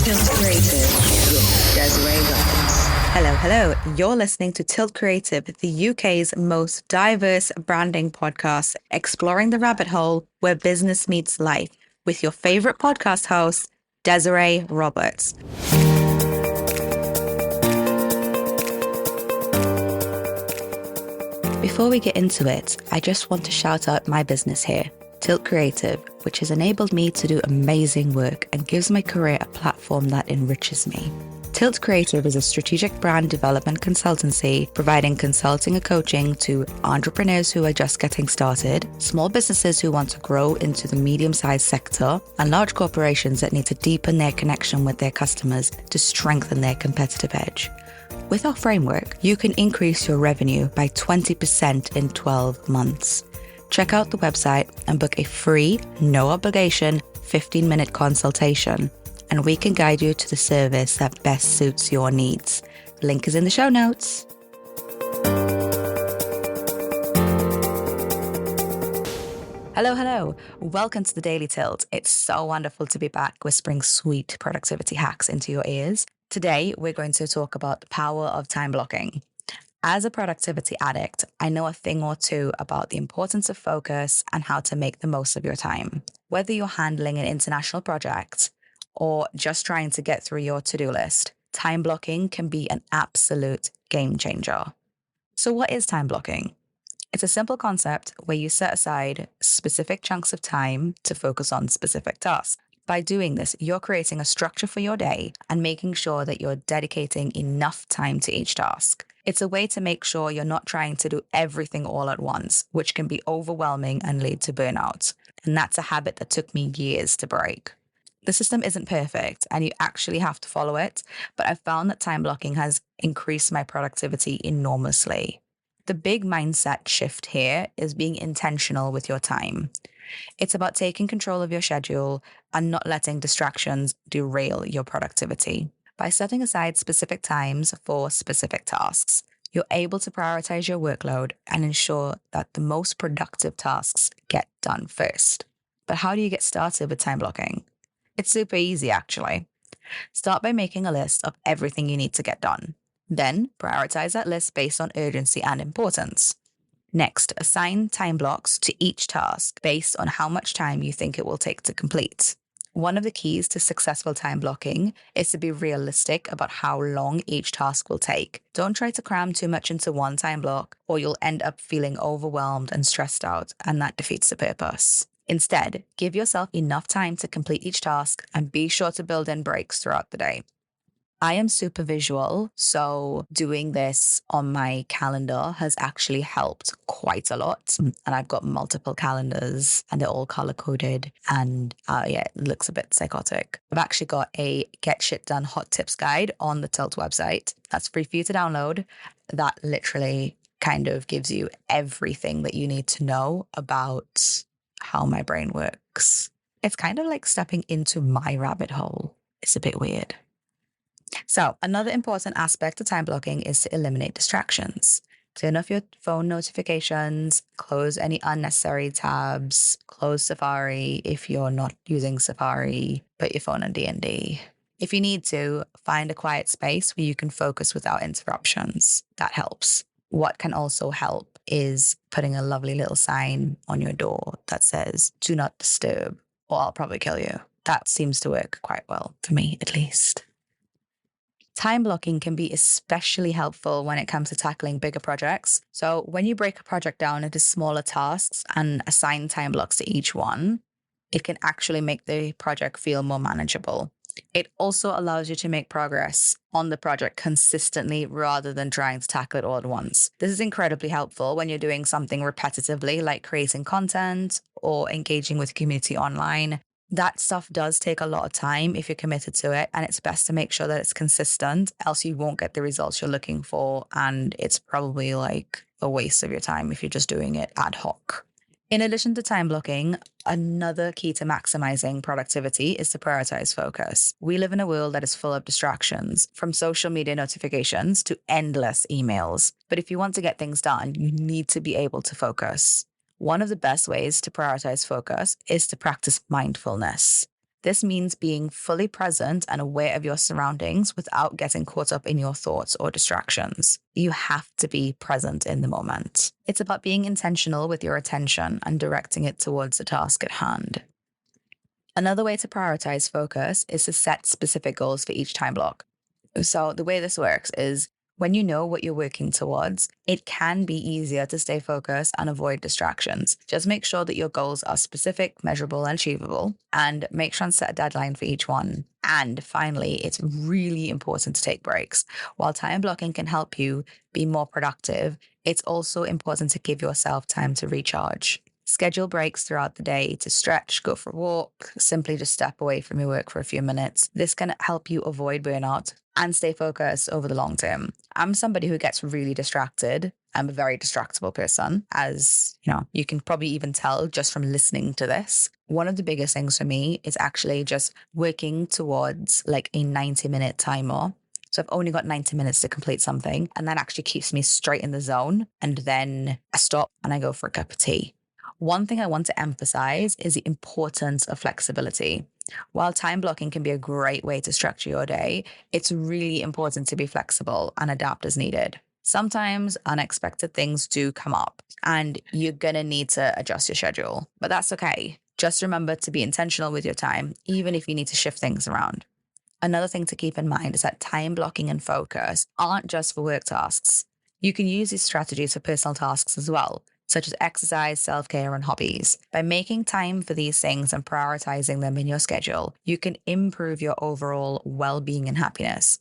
TILT Creative with Désiré Mirelux. Hello. You're listening to TILT Creative, the UK's most diverse branding podcast, exploring the rabbit hole where business meets life, with your favorite podcast host, Désiré Roberts. Before we get into it, I just want to shout out my business here, TILT Creative, which has enabled me to do amazing work and gives my career a platform that enriches me. TILT Creative is a strategic brand development consultancy providing consulting and coaching to entrepreneurs who are just getting started, small businesses who want to grow into the medium-sized sector, and large corporations that need to deepen their connection with their customers to strengthen their competitive edge. With our framework, you can increase your revenue by 20% in 12 months. Check out the website and book a free, no obligation, 15-minute consultation, and we can guide you to the service that best suits your needs. Link is in the show notes. Hello. Welcome to the Daily Tilt. It's so wonderful to be back whispering sweet productivity hacks into your ears. Today, we're going to talk about the power of time blocking. As a productivity addict, I know a thing or two about the importance of focus and how to make the most of your time. Whether you're handling an international project or just trying to get through your to-do list, time blocking can be an absolute game changer. So what is time blocking? It's a simple concept where you set aside specific chunks of time to focus on specific tasks. By doing this, you're creating a structure for your day and making sure that you're dedicating enough time to each task. It's a way to make sure you're not trying to do everything all at once, which can be overwhelming and lead to burnout. And that's a habit that took me years to break. The system isn't perfect and you actually have to follow it, but I've found that time blocking has increased my productivity enormously. The big mindset shift here is being intentional with your time. It's about taking control of your schedule and not letting distractions derail your productivity. By setting aside specific times for specific tasks, you're able to prioritize your workload and ensure that the most productive tasks get done first. But how do you get started with time blocking? It's super easy, actually. Start by making a list of everything you need to get done. Then prioritize that list based on urgency and importance. Next, assign time blocks to each task based on how much time you think it will take to complete. One of the keys to successful time blocking is to be realistic about how long each task will take. Don't try to cram too much into one time block, or you'll end up feeling overwhelmed and stressed out, and that defeats the purpose. Instead, give yourself enough time to complete each task and be sure to build in breaks throughout the day. I am super visual, so doing this on my calendar has actually helped quite a lot. And I've got multiple calendars and they're all color coded and it looks a bit psychotic. I've actually got a Get Shit Done Hot Tips guide on the Tilt website. That's free for you to download. That literally kind of gives you everything that you need to know about how my brain works. It's kind of like stepping into my rabbit hole. It's a bit weird. So another important aspect of time blocking is to eliminate distractions. Turn off your phone notifications, close any unnecessary tabs, close Safari if you're not using Safari, put your phone on D&D. If you need to, find a quiet space where you can focus without interruptions. That helps. What can also help is putting a lovely little sign on your door that says, "Do not disturb, or I'll probably kill you." That seems to work quite well, for me at least. Time blocking can be especially helpful when it comes to tackling bigger projects. So when you break a project down into smaller tasks and assign time blocks to each one, it can actually make the project feel more manageable. It also allows you to make progress on the project consistently rather than trying to tackle it all at once. This is incredibly helpful when you're doing something repetitively, like creating content or engaging with community online. That stuff does take a lot of time if you're committed to it, and it's best to make sure that it's consistent, else you won't get the results you're looking for, and it's probably like a waste of your time if you're just doing it ad hoc. In addition to time blocking, another key to maximizing productivity is to prioritize focus. We live in a world that is full of distractions, from social media notifications to endless emails. But if you want to get things done, you need to be able to focus. One of the best ways to prioritize focus is to practice mindfulness. This means being fully present and aware of your surroundings without getting caught up in your thoughts or distractions. You have to be present in the moment. It's about being intentional with your attention and directing it towards the task at hand. Another way to prioritize focus is to set specific goals for each time block. So the way this works is when you know what you're working towards, it can be easier to stay focused and avoid distractions. Just make sure that your goals are specific, measurable, and achievable, and make sure and set a deadline for each one. And finally, it's really important to take breaks. While time blocking can help you be more productive, it's also important to give yourself time to recharge. Schedule breaks throughout the day to stretch, go for a walk, simply just step away from your work for a few minutes. This can help you avoid burnout and stay focused over the long term. I'm somebody who gets really distracted. I'm a very distractible person, as you know, you can probably even tell just from listening to this. One of the biggest things for me is actually just working towards like a 90-minute timer. So I've only got 90 minutes to complete something, and that actually keeps me straight in the zone. And then I stop and I go for a cup of tea. One thing I want to emphasize is the importance of flexibility. While time blocking can be a great way to structure your day, it's really important to be flexible and adapt as needed. Sometimes unexpected things do come up and you're going to need to adjust your schedule, but that's okay. Just remember to be intentional with your time, even if you need to shift things around. Another thing to keep in mind is that time blocking and focus aren't just for work tasks. You can use these strategies for personal tasks as well, such as exercise, self-care, and hobbies. By making time for these things and prioritizing them in your schedule, you can improve your overall well-being and happiness.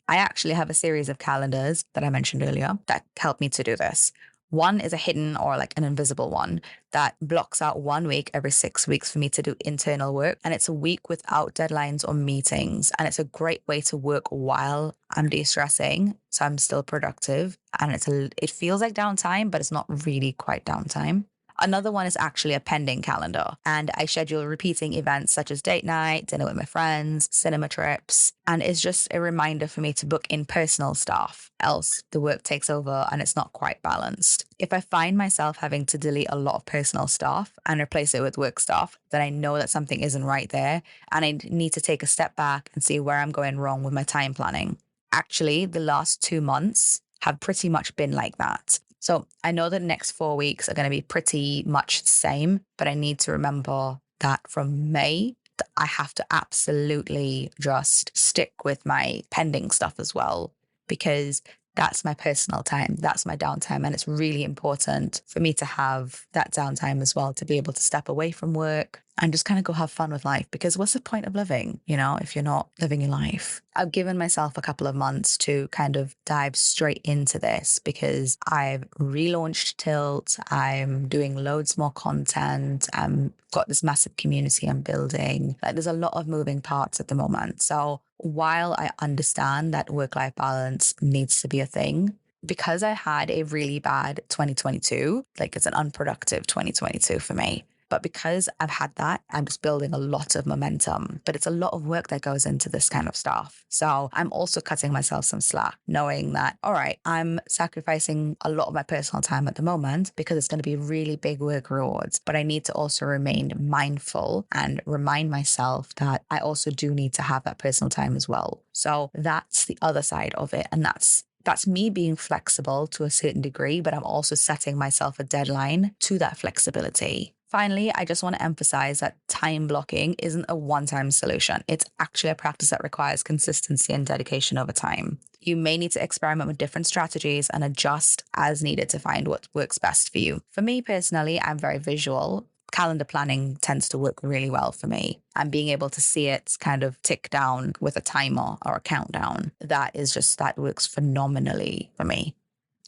I actually have a series of calendars that I mentioned earlier that help me to do this. One is a hidden or like an invisible one that blocks out 1 week every 6 weeks for me to do internal work. And it's a week without deadlines or meetings. And it's a great way to work while I'm de-stressing. So I'm still productive. And it feels like downtime, but it's not really quite downtime. Another one is actually a pending calendar, and I schedule repeating events such as date night, dinner with my friends, cinema trips, and it's just a reminder for me to book in personal stuff, else the work takes over and it's not quite balanced. If I find myself having to delete a lot of personal stuff and replace it with work stuff, then I know that something isn't right there, and I need to take a step back and see where I'm going wrong with my time planning. Actually, the last 2 months have pretty much been like that. So I know the next 4 weeks are going to be pretty much the same, but I need to remember that from May, I have to absolutely just stick with my pending stuff as well, because that's my personal time. That's my downtime. And it's really important for me to have that downtime as well, to be able to step away from work and just kind of go have fun with life. Because what's the point of living, if you're not living your life? I've given myself a couple of months to kind of dive straight into this because I've relaunched Tilt. I'm doing loads more content. I've got this massive community I'm building. Like, there's a lot of moving parts at the moment. So while I understand that work-life balance needs to be a thing, because I had a really bad 2022, like it's an unproductive 2022 for me. But because I've had that, I'm just building a lot of momentum. But it's a lot of work that goes into this kind of stuff. So I'm also cutting myself some slack, knowing that, all right, I'm sacrificing a lot of my personal time at the moment because it's going to be really big work rewards. But I need to also remain mindful and remind myself that I also do need to have that personal time as well. So that's the other side of it. And that's me being flexible to a certain degree, but I'm also setting myself a deadline to that flexibility. Finally, I just want to emphasize that time blocking isn't a one-time solution. It's actually a practice that requires consistency and dedication over time. You may need to experiment with different strategies and adjust as needed to find what works best for you. For me personally, I'm very visual. Calendar planning tends to work really well for me. And being able to see it kind of tick down with a timer or a countdown, that works phenomenally for me.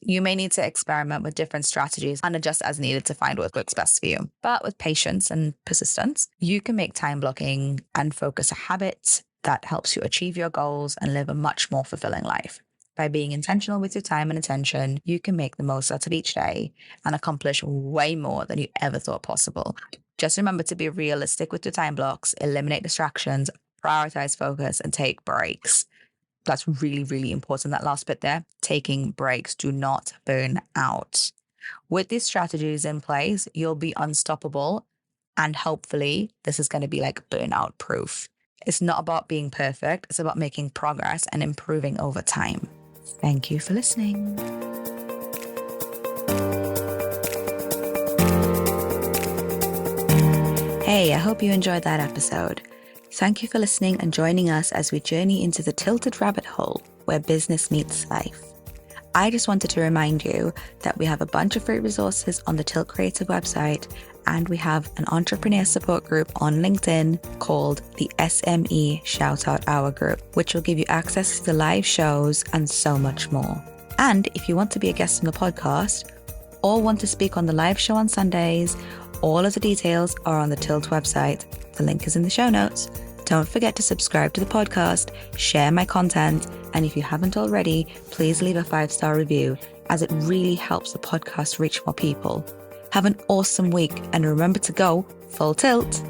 You may need to experiment with different strategies and adjust as needed to find what works best for you. But with patience and persistence, you can make time blocking and focus a habit that helps you achieve your goals and live a much more fulfilling life. By being intentional with your time and attention, you can make the most out of each day and accomplish way more than you ever thought possible. Just remember to be realistic with your time blocks, eliminate distractions, prioritize focus, and take breaks. That's really, really important. That last bit there, taking breaks, do not burn out. With these strategies in place, you'll be unstoppable And hopefully this is going to be like burnout proof. It's not about being perfect. It's about making progress and improving over time. Thank you for listening. Hey, I hope you enjoyed that episode. Thank you for listening and joining us as we journey into the tilted rabbit hole where business meets life. I just wanted to remind you that we have a bunch of free resources on the Tilt Creative website, and we have an entrepreneur support group on LinkedIn called the SME Shoutout Hour Group, which will give you access to the live shows and so much more. And if you want to be a guest on the podcast or want to speak on the live show on Sundays, all of the details are on the Tilt website. The link is in the show notes. Don't forget to subscribe to the podcast, share my content, and if you haven't already, please leave a 5-star review, as it really helps the podcast reach more people. Have an awesome week, and remember to go full tilt.